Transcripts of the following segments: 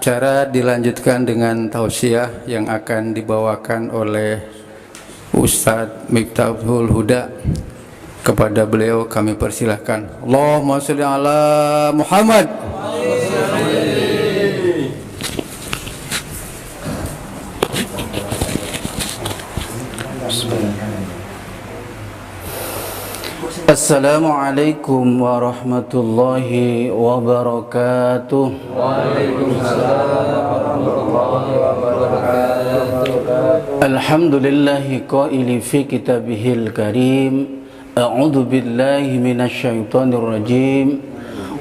Acara dilanjutkan dengan tausiah yang akan dibawakan oleh Ustadz Miftahul Huda. Kepada beliau kami persilahkan. Allahumma sholli ala Muhammad. Assalamualaikum warahmatullahi wabarakatuh. Waalaikumsalam warahmatullahi wabarakatuh. Alhamdulillahi qaili fi kitabihil karim. A'udzu billahi minasyaitonir rajim.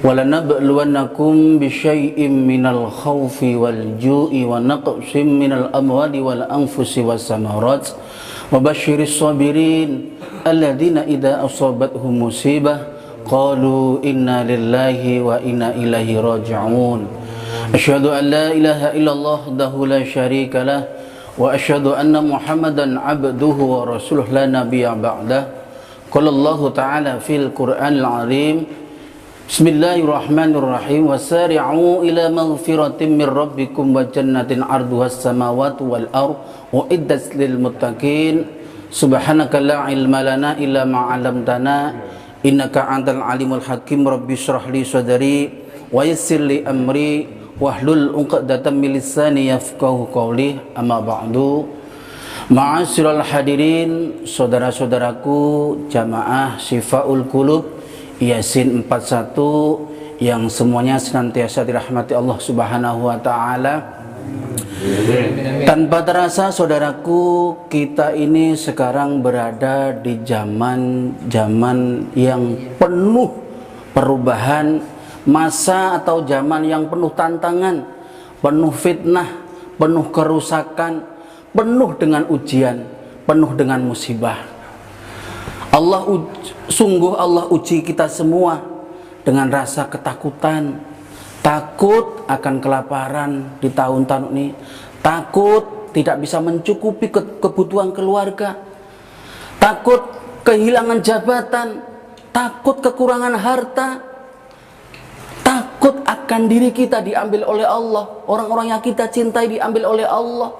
Walanabluwannakum bisyai'im minal khaufi wal ju'i wa naqsim minal amwali wal anfusi was samarat. Wabashiris sabirin alladzina idza asabathum musibah qalu inna lillahi wa inna ilaihi raji'un. Asyhadu an la ilaha illallah wahdahu la syarika lah wa asyhadu anna Muhammadan abduhu wa rasuluhu la nabiyya ba'dah. Qala Allah ta'ala fil Qur'anil 'azim. Bismillahirrahmanirrahim. Wasari'u ila maghfiratin min rabbikum wa jannatin 'arduhas samawati wal ardh uiddat lil muttaqin. Subhanaka la ilma lana illa ma 'allamtana innaka antal alimul hakim. Rabbi shrah li sadri wa yassir li amri wahlul 'uqdatam min lisani yafqahu qawli. Amma ba'du. Ma'asyiral hadirin, saudara-saudaraku jamaah Syifaul Qulub Yasin 41 yang semuanya senantiasa dirahmati Allah Subhanahu wa taala. Tanpa terasa saudaraku, kita ini sekarang berada di zaman yang penuh perubahan, masa atau zaman yang penuh tantangan, penuh fitnah, penuh kerusakan, penuh dengan ujian, penuh dengan musibah. Sungguh Allah uji kita semua dengan rasa ketakutan, takut akan kelaparan di tahun-tahun ini, takut tidak bisa mencukupi kebutuhan keluarga, takut kehilangan jabatan, takut kekurangan harta, takut akan diri kita diambil oleh Allah, orang-orang yang kita cintai diambil oleh Allah.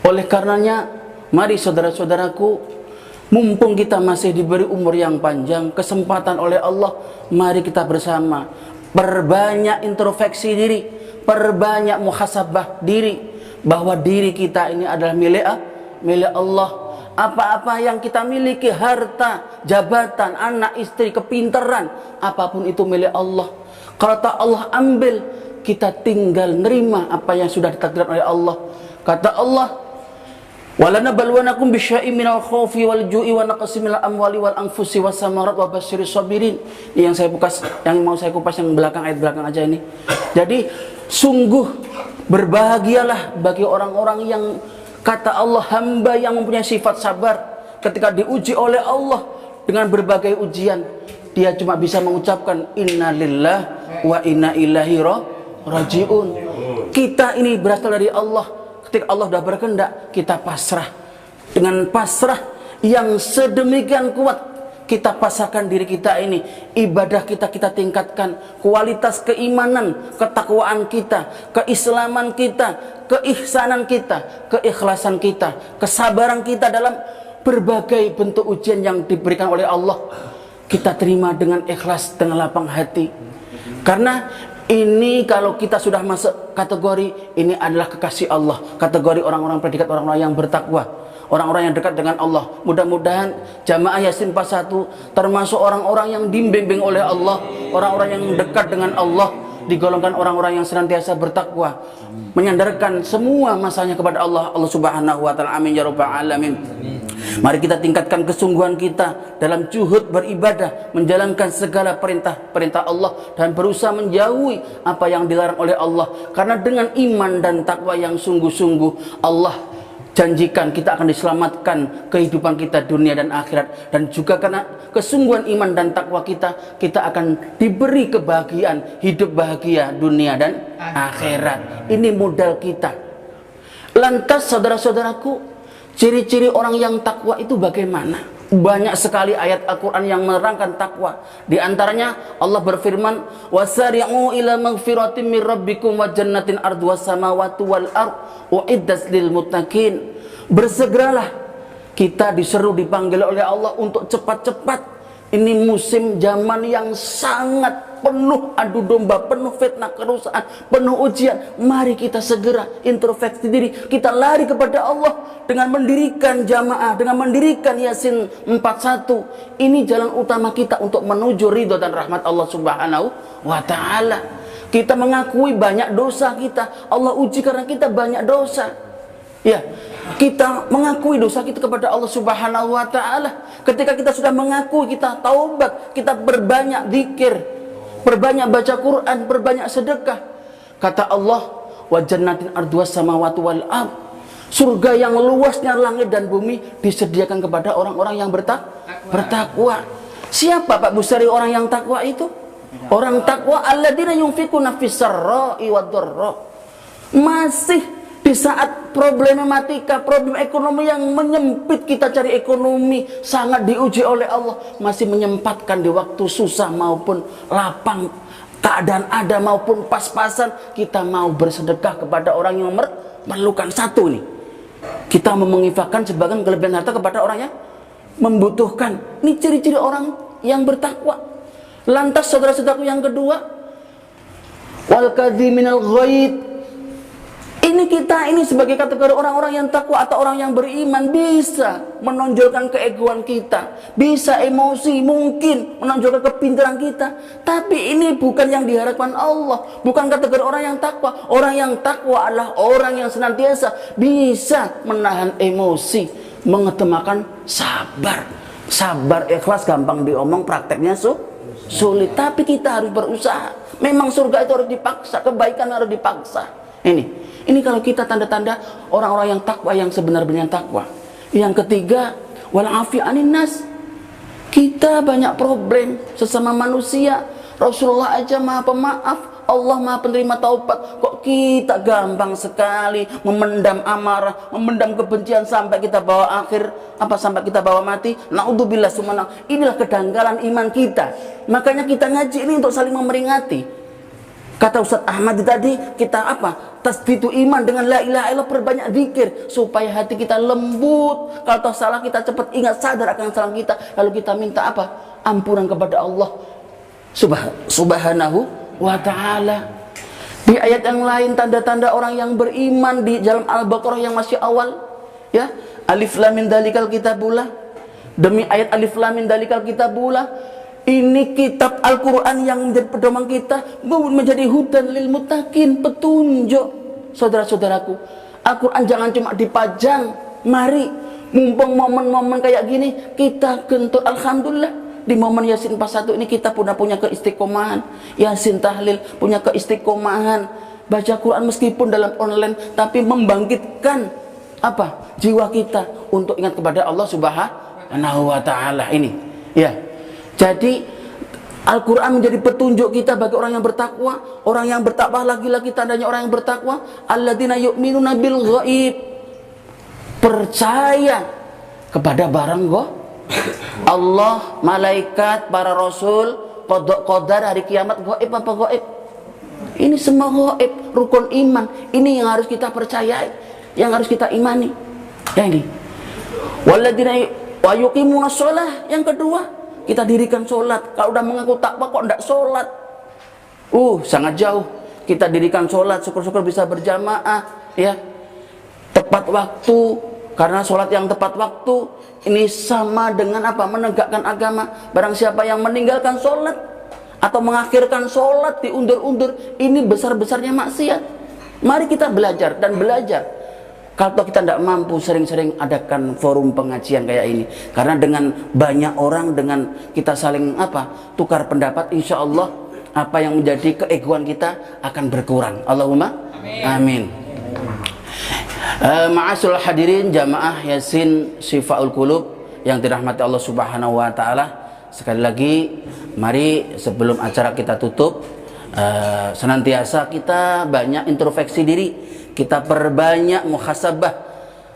Oleh karenanya, mari saudara-saudaraku, mumpung kita masih diberi umur yang panjang, kesempatan oleh Allah, mari kita bersama perbanyak introspeksi diri, perbanyak muhasabah diri, bahwa diri kita ini adalah milik Allah. Apa-apa yang kita miliki, harta, jabatan, anak, istri, kepintaran, apapun itu milik Allah. Kalau tak Allah ambil, kita tinggal nerima apa yang sudah ditakdirkan oleh Allah. Kata Allah, walanabluwannakum bisyai'in minal khaufi wal ju'i wa naqsim minal amwali wal anfusi was samarat wa basyiris sabirin. Ini yang mau saya kupas yang belakang, ayat belakang aja ini. Jadi sungguh berbahagialah bagi orang-orang yang kata Allah, hamba yang mempunyai sifat sabar ketika diuji oleh Allah dengan berbagai ujian. Dia cuma bisa mengucapkan inna lillahi wa inna ilaihi raji'un. Kita ini berasal dari Allah. Ketika Allah sudah berkehendak, kita pasrah. Dengan pasrah yang sedemikian kuat, kita pasrahkan diri kita ini. Ibadah kita tingkatkan. Kualitas keimanan, ketakwaan kita, keislaman kita, keihsanan kita, keikhlasan kita, kesabaran kita dalam berbagai bentuk ujian yang diberikan oleh Allah, kita terima dengan ikhlas, dengan lapang hati. Karena ini kalau kita sudah masuk kategori ini adalah kekasih Allah, kategori orang-orang predikat orang-orang yang bertakwa, orang-orang yang dekat dengan Allah. Mudah-mudahan jamaah Yasin 41 termasuk orang-orang yang dibimbing oleh Allah, orang-orang yang dekat dengan Allah, digolongkan orang-orang yang senantiasa bertakwa, menyandarkan semua masanya kepada Allah Subhanahu wa taala. Amin ya rabbal alamin. Mari kita tingkatkan kesungguhan kita dalam juhud beribadah, menjalankan segala perintah Allah dan berusaha menjauhi apa yang dilarang oleh Allah. Karena dengan iman dan takwa yang sungguh-sungguh, Allah janjikan kita akan diselamatkan kehidupan kita dunia dan akhirat. Dan juga karena kesungguhan iman dan takwa kita akan diberi kebahagiaan, hidup bahagia dunia dan akhirat. Ini modal kita. Lantas saudara-saudaraku, ciri-ciri orang yang takwa itu bagaimana? Banyak sekali ayat Al-Quran yang menerangkan takwa. Di antaranya Allah berfirman, wasari'u ila maghfiratin min rabbikum wa jannatin arduha samawati wal ard uiddat lil muttaqin. Bersegeralah, kita diseru, dipanggil oleh Allah untuk cepat-cepat. Ini musim zaman yang sangat penuh adu domba, penuh fitnah, kerusakan, penuh ujian. Mari kita segera introspeksi diri, kita lari kepada Allah dengan mendirikan jamaah, dengan mendirikan Yasin 41. Ini jalan utama kita untuk menuju ridho dan rahmat Allah Subhanahu wa ta'ala. Kita mengakui banyak dosa kita, Allah uji karena kita banyak dosa. Ya, kita mengakui dosa kita kepada Allah Subhanahu wa ta'ala. Ketika kita sudah mengakui, kita taubat, kita berbanyak zikir, berbanyak baca Quran, berbanyak sedekah. Kata Allah, wa jannatin arduhas samawati wal ard. Surga yang luasnya langit dan bumi disediakan kepada orang-orang yang bertakwa. Siapa Pak Busari orang yang takwa itu? Orang takwa alladzina yunfikuna fis sarra'i wad dharra. Masih di saat problematika, problem ekonomi yang menyempit, kita cari ekonomi, sangat diuji oleh Allah, masih menyempatkan di waktu susah maupun lapang, keadaan ada maupun pas-pasan, kita mau bersedekah kepada orang yang memerlukan. Satu nih, kita menginfakkan sebagian kelebihan harta kepada orang yang membutuhkan. Ini ciri-ciri orang yang bertakwa. Lantas saudara-saudaraku yang kedua, wal kadhiminal ghaid. Ini sebagai kategori orang-orang yang takwa atau orang yang beriman, bisa menonjolkan keegoan kita, bisa emosi, mungkin menonjolkan kepintaran kita. Tapi ini bukan yang diharapkan Allah, bukan kategori orang yang takwa. Orang yang takwa adalah orang yang senantiasa bisa menahan emosi, mengetemakan sabar. Sabar, ikhlas gampang diomong, prakteknya sulit. Tapi kita harus berusaha. Memang surga itu harus dipaksa, kebaikan harus dipaksa. Ini kalau kita tanda-tanda orang-orang yang takwa, yang sebenar-benarnya takwa. Yang ketiga, wal afi anin nas. Kita banyak problem sesama manusia. Rasulullah aja maha pemaaf, Allah maha penerima taubat. Kok kita gampang sekali memendam amarah, memendam kebencian sampai kita bawa sampai kita bawa mati. Naudzubillah sumana. Inilah kedangkalan iman kita. Makanya kita ngaji ini untuk saling memeringati. Kata Ustaz Ahmad tadi, kita tasbitu iman dengan la ilaha illallah, perbanyak zikir supaya hati kita lembut. Kalau tahu salah kita cepat ingat, sadar akan salah kita, lalu kita minta ampunan kepada Allah Subhanahu wa ta'ala. Di ayat yang lain tanda-tanda orang yang beriman di dalam Al-Baqarah yang masih awal, ya, alif lam mim dzalikal kitabullah, demi ayat alif lam mim dzalikal kitabullah. Ini kitab Al-Quran yang menjadi pedoman kita, menjadi hudan lil muttaqin, petunjuk. Saudara-saudaraku, Al-Quran jangan cuma dipajang. Mari, mumpung momen-momen kayak gini, kita gentur. Alhamdulillah, di momen Yasin 41 ini kita punya keistiqomahan. Yasin tahlil punya keistiqomahan. Baca Quran meskipun dalam online, tapi membangkitkan jiwa kita untuk ingat kepada Allah Subhanahu wa ta'ala. Ini, ya. Jadi Al-Quran menjadi petunjuk kita bagi orang yang bertakwa. Orang yang bertakwa, lagi-lagi tandanya orang yang bertakwa, alladzina yu'minuna bil ghaib. Percaya kepada barang Allah, malaikat, para rasul, qadar, hari kiamat. Ghaib apa ghaib? Ini semua ghaib, rukun iman. Ini yang harus kita percayai, yang harus kita imani. Ya ini. Walladzina wa yuqimuna shalah. Yang kedua, kita dirikan sholat. Kalau udah mengaku takwa kok enggak sholat, sangat jauh. Kita dirikan sholat, syukur-syukur bisa berjamaah, ya, tepat waktu. Karena sholat yang tepat waktu ini sama dengan menegakkan agama. Barang siapa yang meninggalkan sholat atau mengakhirkan sholat, diundur-undur, ini besar-besarnya maksiat. Mari kita belajar dan belajar. Kalau kita tidak mampu, sering-sering adakan forum pengajian kayak ini. Karena dengan banyak orang, dengan kita saling tukar pendapat, insya Allah apa yang menjadi keegoan kita akan berkurang. Allahumma amin. Ma'asul hadirin jamaah Yasin Syifaul Qulub yang dirahmati Allah Subhanahu wa ta'ala. Sekali lagi, mari sebelum acara kita tutup, senantiasa kita banyak introspeksi diri. Kita perbanyak muhasabah,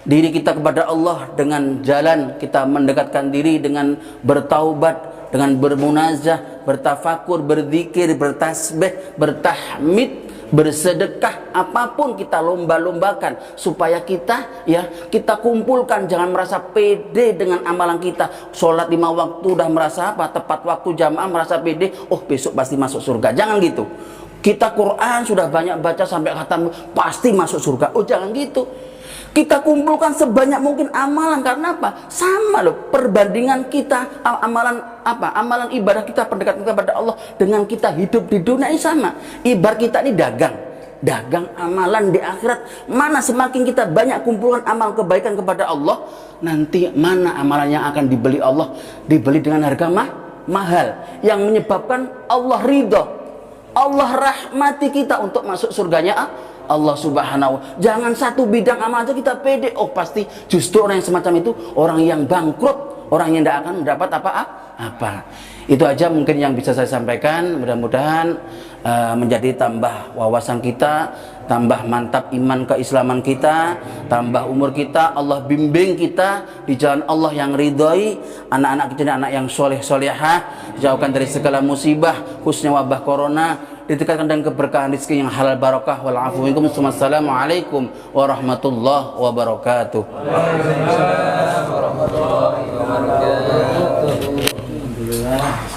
diri kita kepada Allah dengan jalan kita mendekatkan diri dengan bertaubat, dengan bermunajah, bertafakur, berzikir, bertasbih, bertahmid, bersedekah, apapun kita lomba-lombakan supaya kita kita kumpulkan. Jangan merasa pede dengan amalan kita. Sholat 5 waktu udah merasa tepat waktu jamaah, merasa pede, besok pasti masuk surga. Jangan gitu. Kita Quran sudah banyak baca sampai khatam, pasti masuk surga. Jangan gitu. Kita kumpulkan sebanyak mungkin amalan. Karena apa? Sama loh perbandingan kita amalan ibadah kita, pendekatan kepada Allah dengan kita hidup di dunia ini sama. Ibarat kita ini dagang amalan di akhirat. Mana semakin kita banyak kumpulkan amal kebaikan kepada Allah, nanti mana amalan yang akan dibeli Allah, dibeli dengan harga mahal, yang menyebabkan Allah ridho, Allah rahmati kita untuk masuk surganya Allah subhanahu. Jangan satu bidang amal aja kita pede, pasti justru orang yang semacam itu orang yang bangkrut, orang yang tidak akan mendapat apa-apa. Itu aja mungkin yang bisa saya sampaikan. Mudah-mudahan menjadi tambah wawasan kita, tambah mantap iman keislaman kita, tambah umur kita, Allah bimbing kita di jalan Allah yang ridhoi, anak-anak kita anak yang soleh-solehah, dijauhkan dari segala musibah khususnya wabah corona, didekatkan dengan keberkahan rezeki yang halal barakah. Wassalamualaikum warahmatullahi wabarakatuh. Waalaikumsalam warahmatullahi wabarakatuh. Alhamdulillah.